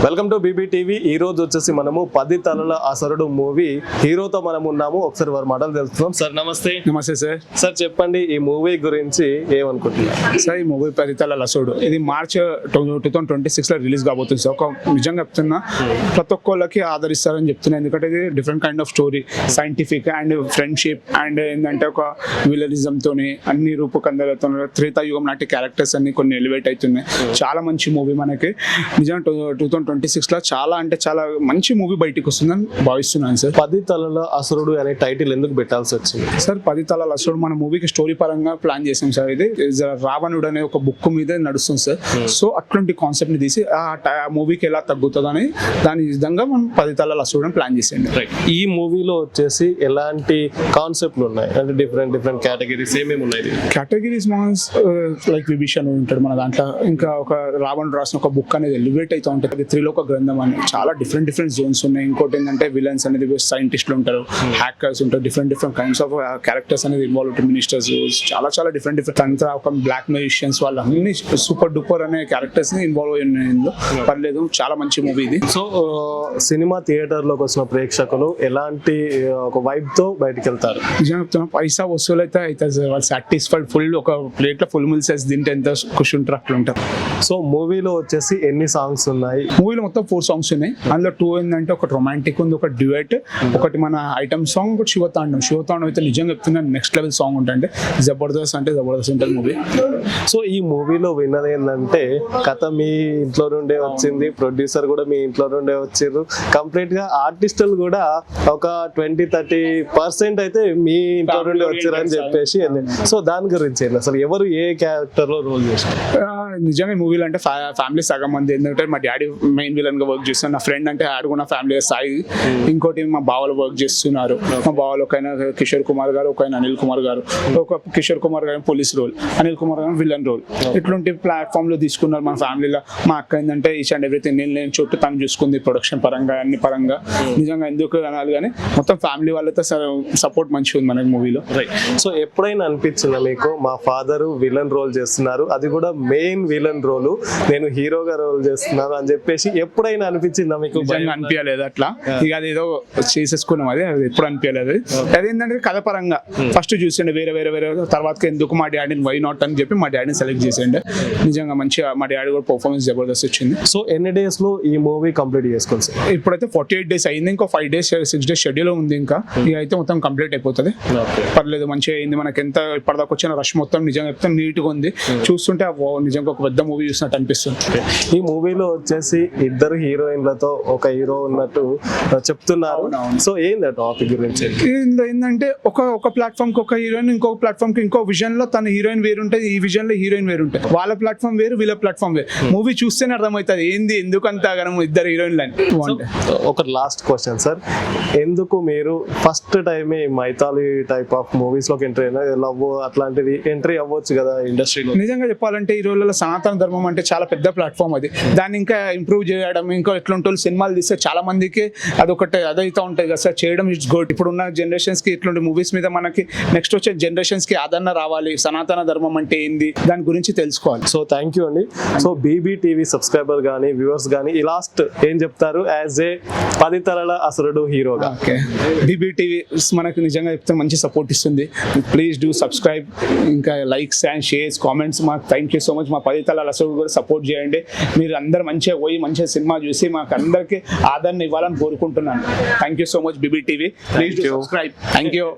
Welcome to BB TV. ఈ రోజు వచ్చేసి మనము 10 తలల అసురుడు మూవీ హీరోతో మనం ఉన్నాము. ఒకసారి వారి మాటలు తెలుస్తున్నాం. సార్ నమస్తే. నమస్తే సార్. సార్ చెప్పండి, ఈ మూవీ గురించి ఏమనుకుంటున్నారు? సార్ ఈ మూవీ 10 తలల అసురుడు ఇది మార్చ్ 2026 లో రిలీజ్ కాబోతుంది సార్. ఒక నిజంగా చెప్తున్నా, ప్రతి ఒక్కళ్ళకి ఆదరిస్తారని చెప్తున్నా. ఎందుకంటే ఇది different kind of story, scientific and friendship and ఏంటంటే ఒక విలనిజం తోని అన్ని రూపకందాలతో త్రేతాయుగం నాటి క్యారెక్టర్స్ అన్ని కొన్ని ఎలివేట్ అవుతున్నాయి. చాలా మంచి మూవీ మనకి నిజంగా 2026 లో చాలా అంటే చాలా మంచి మూవీ బయటికి వస్తుందని భావిస్తున్నాను సార్. 10 తలల అసురుడు అనే టైటిల్ ఎందుకు పెట్టాల్సి వచ్చింది సార్? 10 తలల అసురుడు మన మూవీకి స్టోరీ పరంగా ప్లాన్ చేసాం సార్. ఇది రావణుడు అనే ఒక బుక్ మీద నడుస్తుంది సార్. సో అట్లాంటి కాన్సెప్ట్ ని తీసి ఆ మూవీకి ఎలా తగ్గుతుందని దాని విధంగా మనం 10 తలల అసురుడు ప్లాన్ చేసేయండి. ఈ మూవీలో వచ్చేసి ఎలాంటి కాన్సెప్ట్లు ఉన్నాయి అంటే డిఫరెంట్ కేటగిరీస్ ఏమేమి ఉన్నాయి? కేటగిరీస్ మాన్స్ లైక్ విభీషణ్ ఉంటాడు మన దాంట్లో. ఇంకా ఒక రావణుడు రాసిన ఒక బుక్ అనేది ఎలివేట్ అవుతూ ఉంటుంది. అది త్రిలోక గ్రంథం అని చాలా డిఫరెంట్ జోన్స్ ఉన్నాయి. ఇంకోటి ఏంటంటే విలన్స్ అనేది సైంటిస్టులు ఉంటారు, హ్యాకర్స్ ఉంటారు, డిఫరెంట్ కైండ్స్ ఆఫ్ క్యారెక్టర్స్ అనేది ఇన్వాల్వ్ ఉంటారు. మినిస్టర్స్ చాలా డిఫరెంట్ అంతా ఒక బ్లాక్ మ్యాజిషియన్స్ వాళ్ళు అన్ని సూపర్ డూపర్ అనే క్యారెక్టర్స్ ని ఇన్వాల్వ్ ఉన్నాయి ఇందులో. పర్లేదు, చాలా మంచి మూవీ ఇది. సో సినిమా థియేటర్ లోకి వచ్చిన ప్రేక్షకులు ఎలాంటి ఒక వైబ్ తో బయటకు వెళ్తారు? నిజంగా చెప్తున్నా, పైసా వసూలు అయితే అవుతుంది సార్. వాళ్ళు సాటిస్ఫైడ్, ఫుల్ ఒక ప్లేట్ లో ఫుల్ మిల్స్ వేసి తింటే ఎంత ఖుషి ఉంటారు అట్లా ఉంటారు. సో మూవీలో వచ్చేసి ఎన్ని సాంగ్స్ ఉన్నాయి? మూవీలో మొత్తం 4 సాంగ్స్ ఉన్నాయి. అందులో 2 ఏంటంటే ఒకటి రొమాంటిక్ ఉంది, ఒక డ్యూయట్, ఒకటి మన ఐటమ్ సాంగ్, ఒకటి శివతాండం అయితే నిజంగా చెప్తున్నాను నెక్స్ట్ లెవెల్ సాంగ్ ఉంటుంది. జబర్దస్త్ ఉంటుంది మూవీ. సో ఈ మూవీలో విన్నది ఏంటంటే కథ మీ ఇంట్లో నుండే వచ్చింది, ప్రొడ్యూసర్ కూడా మీ ఇంట్లో నుండే వచ్చిర్రు, కంప్లీట్ గా ఆర్టిస్టులు కూడా ఒక 20-30% అయితే మీ ఇంట్లో నుండి వచ్చారు అని చెప్పేసి. సో దాని గురించి ఏంటి అసలు, ఎవరు ఏ క్యారెక్టర్ లో రోల్ చేస్తారు? నిజంగా మూవీలో అంటే ఫ్యామిలీ సగం మంది. ఎందుకంటే మా డాడీ మెయిన్ విలన్ గా వర్క్ చేస్తున్నారు. నా ఫ్రెండ్ అంటే ఆడుకున్న ఫ్యామిలీ సాయి, ఇంకోటి మా బావలు వర్క్ చేస్తున్నారు. మా బావలు ఒకైనా కిషోర్ కుమార్ గారు, ఒకైనా అనిల్ కుమార్ గారు. ఒక కిషోర్ కుమార్ గారు పోలీస్ రోల్, అనిల్ కుమార్ గారు విలన్ రోల్. ఇట్లాంటి ప్లాట్ఫామ్ లో తీసుకున్నారు మన ఫ్యామిలీలో. మా అక్క ఏంటంటే ఈచ్ అండ్ ఎవ్రీథింగ్ నేను చుట్టూ తను చూసుకుంది, ప్రొడక్షన్ పరంగా అన్ని పరంగా. నిజంగా ఎందుకు అనాలి కానీ మొత్తం ఫ్యామిలీ వాళ్ళతో సపోర్ట్ మంచిగా ఉంది మనకి మూవీలో. సో ఎప్పుడైనా అనిపించిందా మీకు, మా ఫాదర్ విలన్ రోల్ చేస్తున్నారు, అది కూడా మెయిన్ విలన్ రోల్, నేను హీరోగా రోల్ చేస్తున్నాను అని చెప్పేసి ఎప్పుడైనా అనిపించిందా మీకు? అనిపించలేదు అట్లా. ఇక అది ఏదో చేసేసుకున్నాం, అది ఎప్పుడు అనిపించలేదు. అదేంటంటే కథ పరంగా ఫస్ట్ చూసిండే వేరే తర్వాత ఎందుకు మా డాడీని వై నాట్ అని చెప్పి మా డాడీని సెలెక్ట్ చేసిండే. నిజంగా మంచిగా మా డాడీ కూడా పర్ఫార్మెన్స్ జబర్దస్త్ వచ్చింది. సో ఎన్ని డేస్ లో ఈ మూవీ కంప్లీట్ చేసుకోవచ్చు? ఇప్పుడైతే 48 days అయింది. ఇంకా 5 days 6 days షెడ్యూల్ ఉంది. ఇంకా ఇక అయితే మొత్తం కంప్లీట్ అయిపోతుంది. పర్లేదు, మంచిగా అయింది. మనకి ఎంత ఇప్పటిదాకా వచ్చిన రష్ మొత్తం నిజంగా చెప్తే నీట్ గా ఉంది. చూస్తుంటే నిజంగా ఒక పెద్ద మూవీ చూసినట్టు అనిపిస్తుంది. ఈ మూవీలో వచ్చేసి 2 హీరోయిన్లతో ఒక హీరో ఉన్నట్టు చెప్తున్నారు. సో ఏంది టాపిక్ గురించి? ఏంటంటే ఒక ప్లాట్ఫామ్ కి ఒక హీరోయిన్, ఇంకొక ప్లాట్ఫామ్ కి ఇంకో విజన్ లో తన హీరోయిన్ వేరుంటది, ఈ విజన్ లో హీరోయిన్ వేరుంటది. వాళ్ళ ప్లాట్ఫామ్ వేరు, వీళ్ళ ప్లాట్ఫామ్ వేరు. మూవీ చూస్తేనే అర్థమవుతుంది ఏంది ఎందుకు అంత గనం 2 హీరోయిన్లు అని. ఒక లాస్ట్ క్వశ్చన్ సార్, ఎందుకు మీరు ఫస్ట్ టైమే మైథాలజీ టైప్ ఆఫ్ మూవీస్ లోకి ఎంట్రీ అయినా, లవ్ అట్లాంటిది ఎంట్రీ అవ్వచ్చు కదా ఇండస్ట్రీలో? నిజంగా చెప్పాలంటే ఈ రోజుల్లో సనాతన ధర్మం అంటే చాలా పెద్ద ప్లాట్ఫామ్. అది దాన్ని ఇంకా ఇంప్రూవ్ చేయడం, ఇంకా ఎట్లాంటి సినిమాలు తీస్తే చాలా మందికి అదొకటి అదైతే ఉంటుంది కదా సార్, చేయడం ఇట్స్ గుడ్. ఇప్పుడున్న జనరేషన్స్ కి ఇట్లాంటి మూవీస్ మీద మనకి నెక్స్ట్ వచ్చే జనరేషన్స్ కి ఆదరణ రావాలి. సనాతన ధర్మం అంటే ఏంది దాని గురించి తెలుసుకోవాలి. సో థ్యాంక్ యూ అండి. సో బీబీ టీవీ సబ్స్క్రైబర్ గానీ వ్యూవర్స్ గానీ ఈ లాస్ట్ ఏం చెప్తారు యాజ్ ఏ 10 తలల అసురుడు హీరోగా? ఓకే, బీబీ టీవీ మనకు నిజంగా చెప్తే మంచి సపోర్ట్ ఇస్తుంది. ప్లీజ్ డూ సబ్స్క్రైబ్, ఇంకా లైక్స్ అండ్ షేర్స్, కామెంట్స్. మాకు థ్యాంక్ యూ సో మచ్. మా 10 తలల అసురుడు కూడా సపోర్ట్ చేయండి. మీరు అందరు మంచిగా పోయి మంచిగా సినిమా చూసి మాకు అందరికి ఆదరణ ఇవ్వాలని కోరుకుంటున్నాను. Thank you so much BB TV. Please subscribe. Thank you.